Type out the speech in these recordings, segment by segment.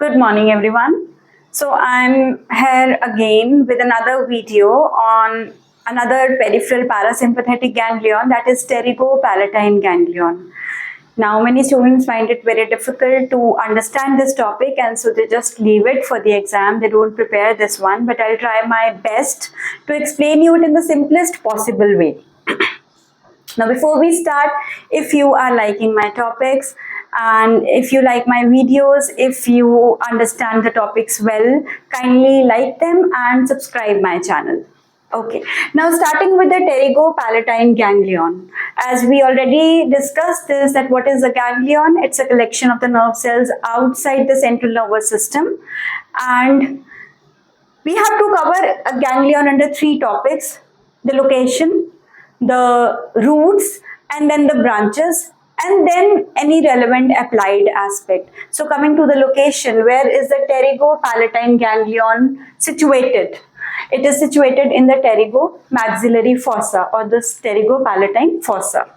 Good morning, everyone. So I'm here again with another video on another peripheral parasympathetic ganglion, that is Pterygopalatine ganglion. Now, many students find it very difficult to understand this topic, and so they just leave it for the exam. They don't prepare this one, but I'll try my best to explain you it in the simplest possible way. Now, before we start, if you are liking my topics and if you like my videos, if you understand the topics well, kindly like them and subscribe my channel. Okay, now starting with the Pterygopalatine ganglion. As we already discussed this, that what is a ganglion? It's a collection of the nerve cells outside the central nervous system, and we have to cover a ganglion under three topics: the location, the roots, and then the branches, and then any relevant applied aspect. So coming to the location, where is the Pterygopalatine ganglion situated? It is situated in the pterygomaxillary fossa or the pterygopalatine fossa.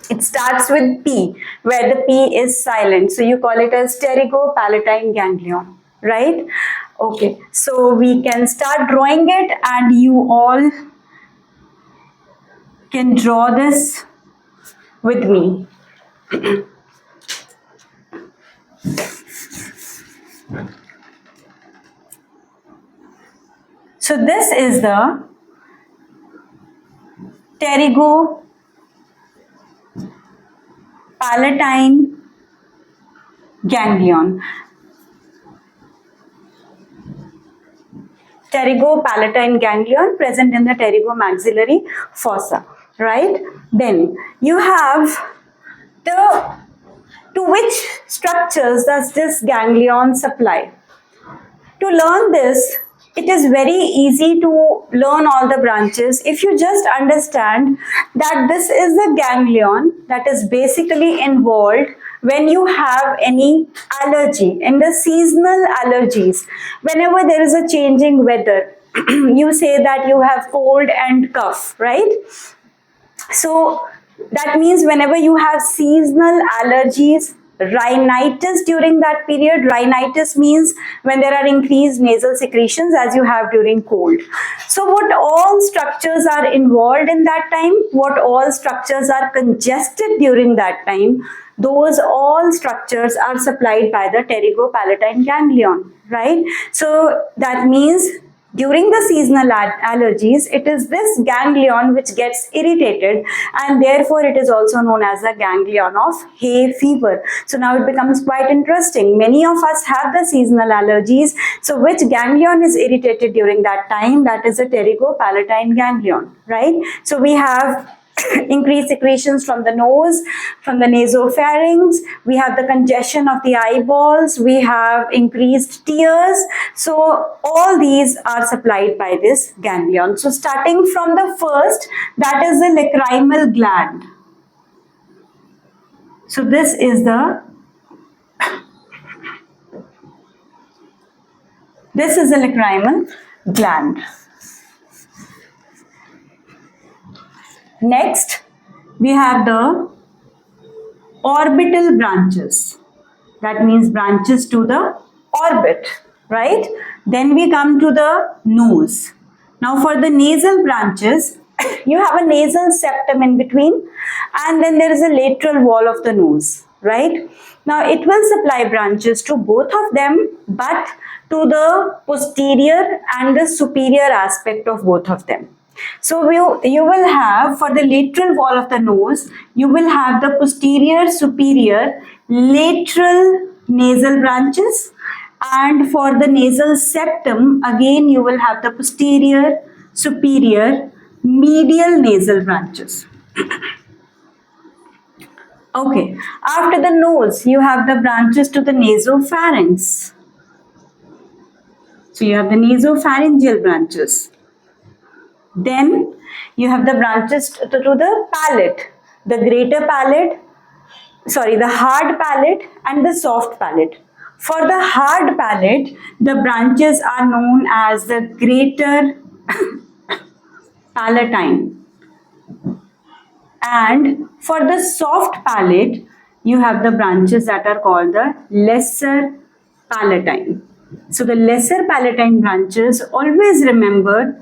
It starts with P, where the P is silent. So you call it as Pterygopalatine ganglion, right? Okay, so we can start drawing it, and you all can draw this with me. So this is the Pterygopalatine ganglion. Pterygopalatine ganglion present in the pterygomaxillary fossa, right? Then you have to which structures does this ganglion supply? To learn this, it is very easy to learn all the branches if you just understand that this is the ganglion that is basically involved when you have any allergy, in the seasonal allergies. Whenever there is a changing weather, you say that you have cold and cough, right? So that means whenever you have seasonal allergies, rhinitis during that period. Rhinitis means when there are increased nasal secretions as you have during cold. So what all structures are involved in that time, what all structures are congested during that time, those all structures are supplied by the Pterygopalatine ganglion, right? So that means during the seasonal allergies, it is this ganglion which gets irritated, and therefore it is also known as the ganglion of hay fever. So now it becomes quite interesting. Many of us have the seasonal allergies. So which ganglion is irritated during that time? That is the Pterygopalatine ganglion, right? So we have increased secretions from the nose, from the nasopharynx, we have the congestion of the eyeballs, we have increased tears. So all these are supplied by this ganglion. So starting from the first, that is the lacrimal gland. So this is the lacrimal gland. Next, we have the orbital branches. That means branches to the orbit, right? Then we come to the nose. Now for the nasal branches, you have a nasal septum in between, and then there is a lateral wall of the nose, right? Now it will supply branches to both of them, but to the posterior and the superior aspect of both of them. So you will have, for the lateral wall of the nose, you will have the posterior, superior, lateral nasal branches, and for the nasal septum, again you will have the posterior, superior, medial nasal branches. Okay, after the nose, you have the branches to the nasopharynx. So you have the nasopharyngeal branches. Then you have the branches to the palate, the greater palate, the hard palate and the soft palate. For the hard palate, the branches are known as the greater palatine. And for the soft palate, you have the branches that are called the lesser palatine. So the lesser palatine branches, always remember,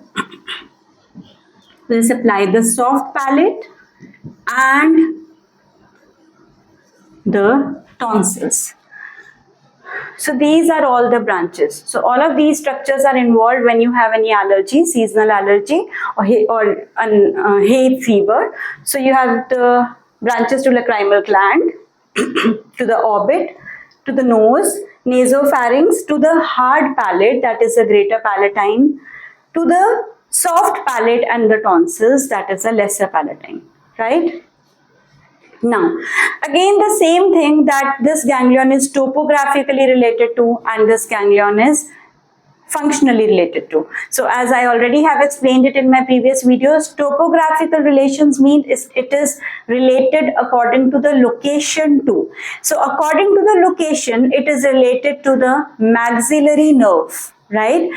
will supply the soft palate and the tonsils. So these are all the branches. So all of these structures are involved when you have any allergy, seasonal allergy or hay fever. So you have the branches to the lacrimal gland, to the orbit, to the nose, nasopharynx, to the hard palate, that is the greater palatine, to the soft palate and the tonsils, that is the lesser palatine, right? Now, again the same thing, that this ganglion is topographically related to and this ganglion is functionally related to. So as I already have explained it in my previous videos, topographical relations mean it is related according to the location too. So according to the location, it is related to the maxillary nerve, right?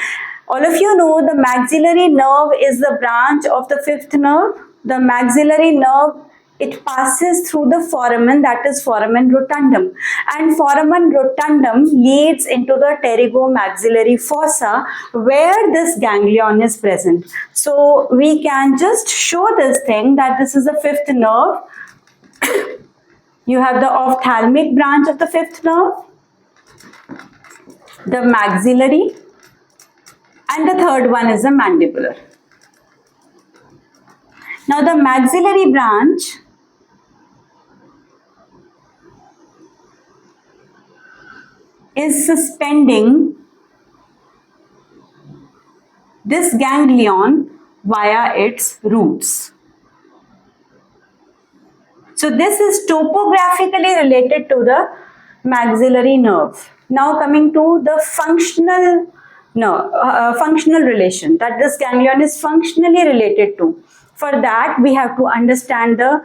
All of you know the maxillary nerve is the branch of the fifth nerve. The maxillary nerve, it passes through the foramen, that is foramen rotundum, and foramen rotundum leads into the pterygomaxillary fossa where this ganglion is present. So we can just show this thing that this is the fifth nerve. You have the ophthalmic branch of the fifth nerve, the maxillary, and the third one is the mandibular. Now the maxillary branch is suspending this ganglion via its roots. So this is topographically related to the maxillary nerve. Now coming to the functional relation, that this ganglion is functionally related to. For that we have to understand the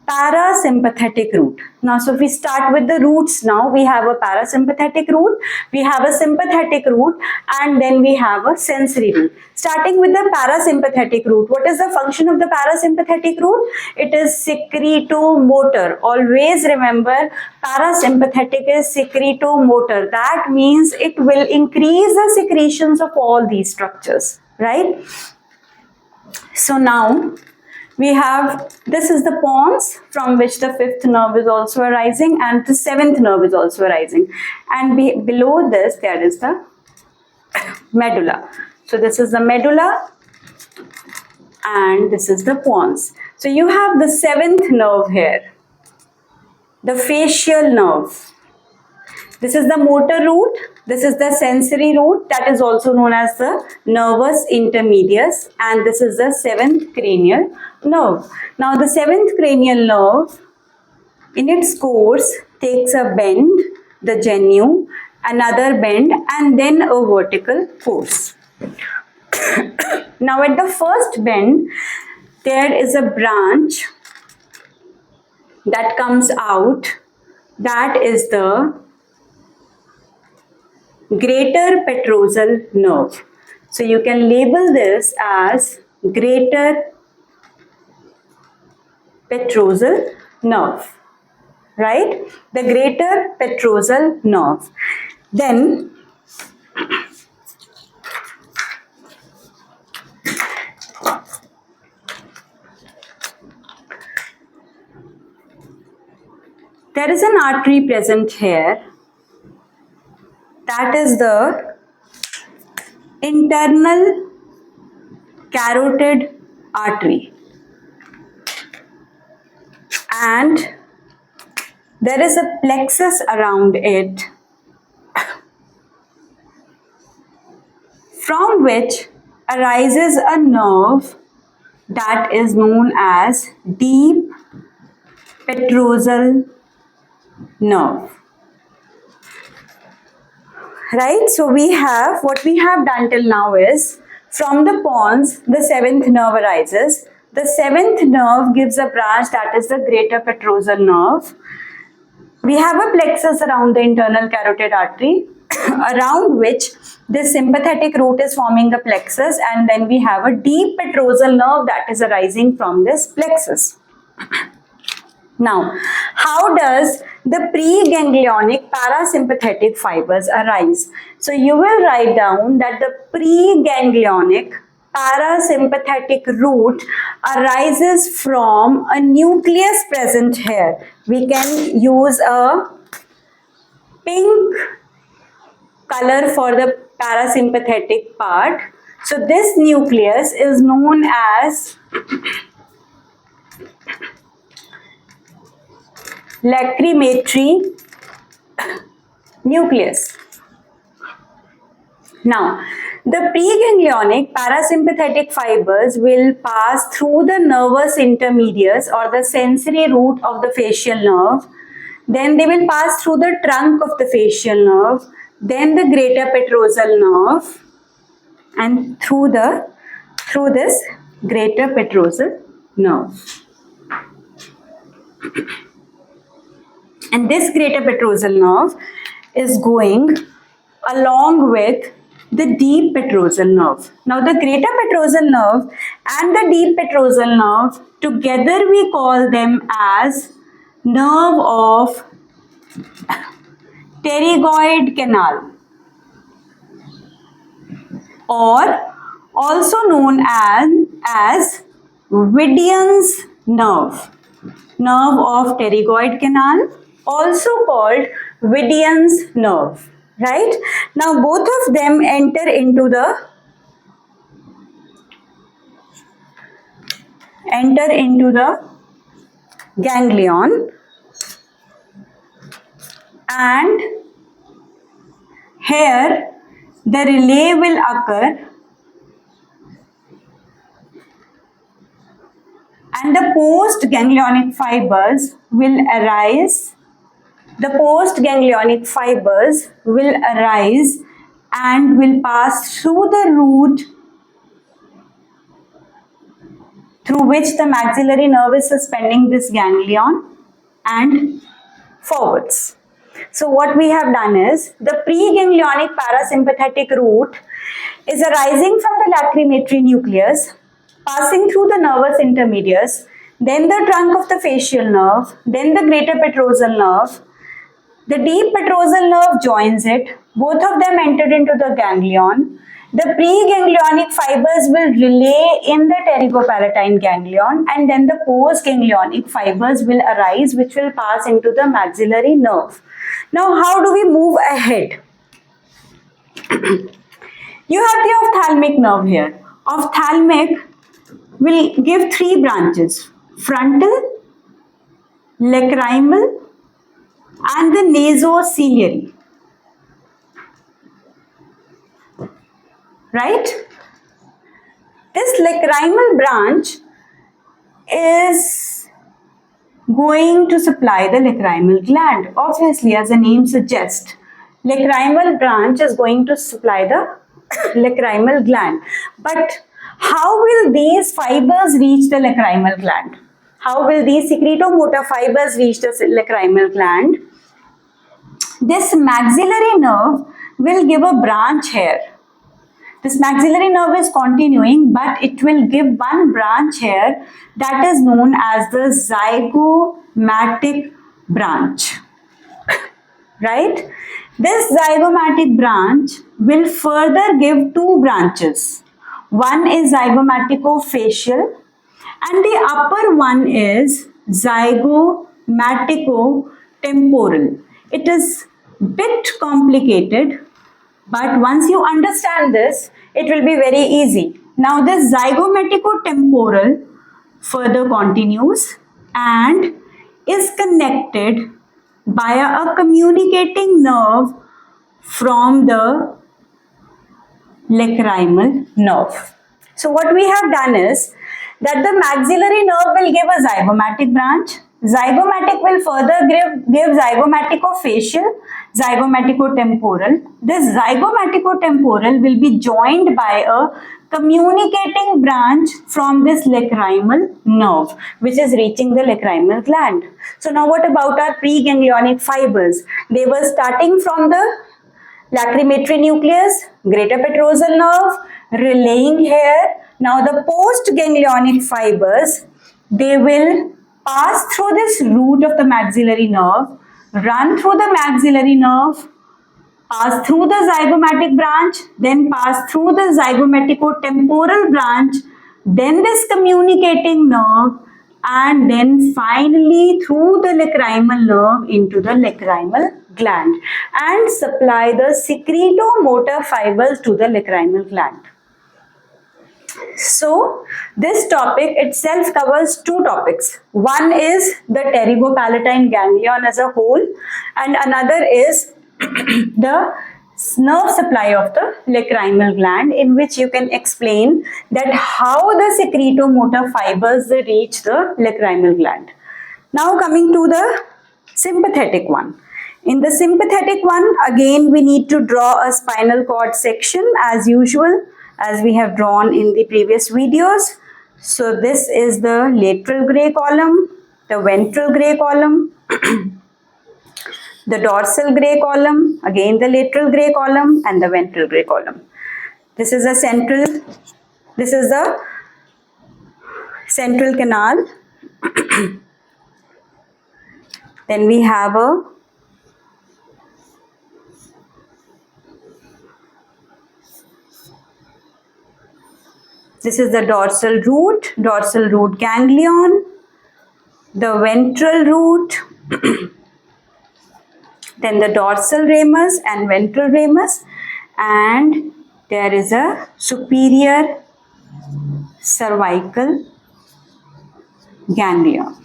parasympathetic root. Now, so if we start with the roots now, we have a parasympathetic root, we have a sympathetic root, and then we have a sensory root. Starting with the parasympathetic root, what is the function of the parasympathetic root? It is secretomotor. Always remember, parasympathetic is secretomotor. That means it will increase the secretions of all these structures, right? So now, we have, this is the pons from which the fifth nerve is also arising and the seventh nerve is also arising. And below this, there is the medulla. So this is the medulla and this is the pons. So you have the seventh nerve here, the facial nerve. This is the motor root, this is the sensory root, that is also known as the nervus intermedius, and this is the seventh cranial nerve. Now the seventh cranial nerve in its course takes a bend, the genu, another bend, and then a vertical course. Now at the first bend, there is a branch that comes out, that is the greater petrosal nerve. So you can label this as greater petrosal nerve, right? The greater petrosal nerve. Then there is an artery present here, that is the internal carotid artery, and there is a plexus around it from which arises a nerve that is known as deep petrosal nerve. Right, so we have, what we have done till now is, from the pons, the seventh nerve arises. The seventh nerve gives a branch, that is the greater petrosal nerve. We have a plexus around the internal carotid artery, around which this sympathetic root is forming the plexus, and then we have a deep petrosal nerve that is arising from this plexus. Now, how does the preganglionic parasympathetic fibers arise. So you will write down that the preganglionic parasympathetic root arises from a nucleus present here. We can use a pink color for the parasympathetic part. So this nucleus is known as lacrimatory nucleus. Now, the preganglionic parasympathetic fibers will pass through the nervous intermedius or the sensory root of the facial nerve. Then they will pass through the trunk of the facial nerve, then the greater petrosal nerve, and through this greater petrosal nerve. And this greater petrosal nerve is going along with the deep petrosal nerve. Now the greater petrosal nerve and the deep petrosal nerve together we call them as nerve of pterygoid canal, or also known as Widion's nerve. Nerve of pterygoid canal, also called Widion's nerve. Right? Now both of them enter into the ganglion, and here the relay will occur and the postganglionic fibers will arise. The postganglionic fibers will arise and will pass through the root through which the maxillary nerve is suspending this ganglion and forwards. So what we have done is the preganglionic parasympathetic root is arising from the lacrimatory nucleus, passing through the nervus intermedius, then the trunk of the facial nerve, then the greater petrosal nerve. The deep petrosal nerve joins it. Both of them entered into the ganglion. The preganglionic fibers will relay in the pterygopalatine ganglion, and then the postganglionic fibers will arise, which will pass into the maxillary nerve. Now, how do we move ahead? You have the ophthalmic nerve here. Ophthalmic will give three branches: frontal, lacrimal, and the nasociliary. Right? This lacrimal branch is going to supply the lacrimal gland. Obviously, as the name suggests, lacrimal branch is going to supply the lacrimal gland. But how will these fibers reach the lacrimal gland? How will these secretomotor fibers reach the lacrimal gland? This maxillary nerve will give a branch here. This maxillary nerve is continuing, but it will give one branch here that is known as the zygomatic branch. Right? This zygomatic branch will further give two branches. One is zygomaticofacial and the upper one is zygomaticotemporal. It is a bit complicated, but once you understand this, it will be very easy. Now this zygomaticotemporal further continues and is connected via a communicating nerve from the lacrimal nerve. So what we have done is that the maxillary nerve will give a zygomatic branch. Zygomatic will further give zygomaticofacial, zygomaticotemporal. This zygomaticotemporal will be joined by a communicating branch from this lacrimal nerve, which is reaching the lacrimal gland. So now what about our preganglionic fibers? They were starting from the lacrimatory nucleus, greater petrosal nerve, relaying here. Now the postganglionic fibers, they will pass through this root of the maxillary nerve run through the maxillary nerve, pass through the zygomatic branch, then pass through the zygomaticotemporal branch, then this communicating nerve, and then finally through the lacrimal nerve into the lacrimal gland and supply the secretomotor fibers to the lacrimal gland. So this topic itself covers two topics. One is the pterygopalatine ganglion as a whole, and another is the nerve supply of the lacrimal gland, in which you can explain that how the secretomotor fibers reach the lacrimal gland. Now coming to the sympathetic one. In the sympathetic one, again we need to draw a spinal cord section as usual, as we have drawn in the previous videos. So this is the lateral gray column, the ventral gray column, the dorsal gray column, again the lateral gray column, and the ventral gray column. This is the central canal. Then we have this is the dorsal root ganglion, the ventral root, then the dorsal ramus and ventral ramus, and there is a superior cervical ganglion.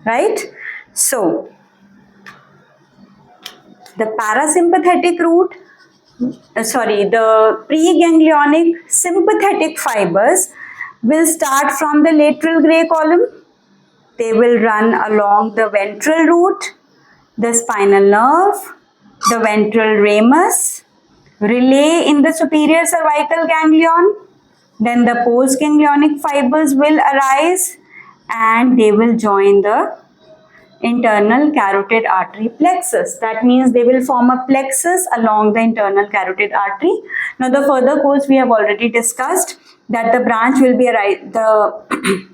Right? So, the parasympathetic root, the preganglionic sympathetic fibers will start from the lateral gray column. They will run along the ventral root, the spinal nerve, the ventral ramus, relay in the superior cervical ganglion. Then the postganglionic fibers will arise and they will join the internal carotid artery plexus. That means they will form a plexus along the internal carotid artery. Now the further course we have already discussed that the branch will be the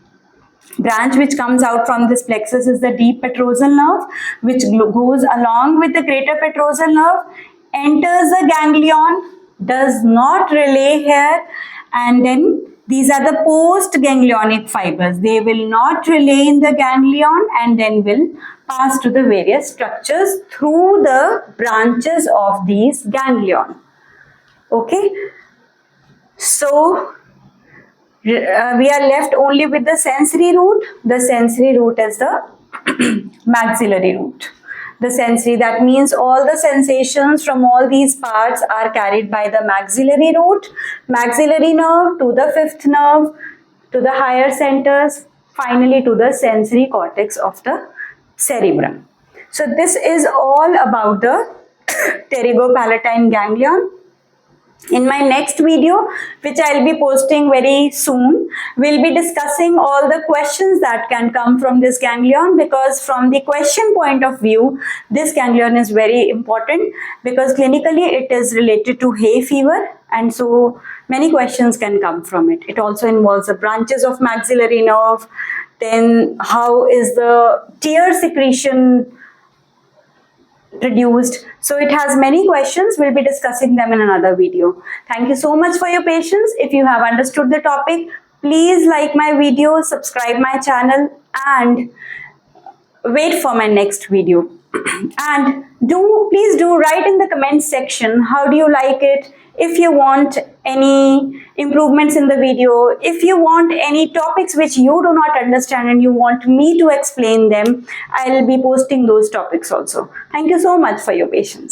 branch which comes out from this plexus is the deep petrosal nerve, which goes along with the greater petrosal nerve, enters the ganglion, does not relay here, and then these are the postganglionic fibers. They will not relay in the ganglion and then will pass to the various structures through the branches of these ganglion. Okay. So we are left only with the sensory root. The sensory root is the maxillary root. The sensory, that means all the sensations from all these parts are carried by the maxillary root, maxillary nerve to the fifth nerve, to the higher centers, finally to the sensory cortex of the cerebrum. So this is all about the pterygopalatine ganglion. In my next video, which I'll be posting very soon, we'll be discussing all the questions that can come from this ganglion, because from the question point of view, this ganglion is very important because clinically it is related to hay fever, and so many questions can come from it. It also involves the branches of maxillary nerve, then how is the tear secretion reduced. So it has many questions. We'll be discussing them in another video. Thank you so much for your patience. If you have understood the topic, please like my video, subscribe my channel, and wait for my next video. And please do write in the comments section how do you like it, if you want any improvements in the video, if you want any topics which you do not understand and you want me to explain them, I'll be posting those topics also. Thank you so much for your patience.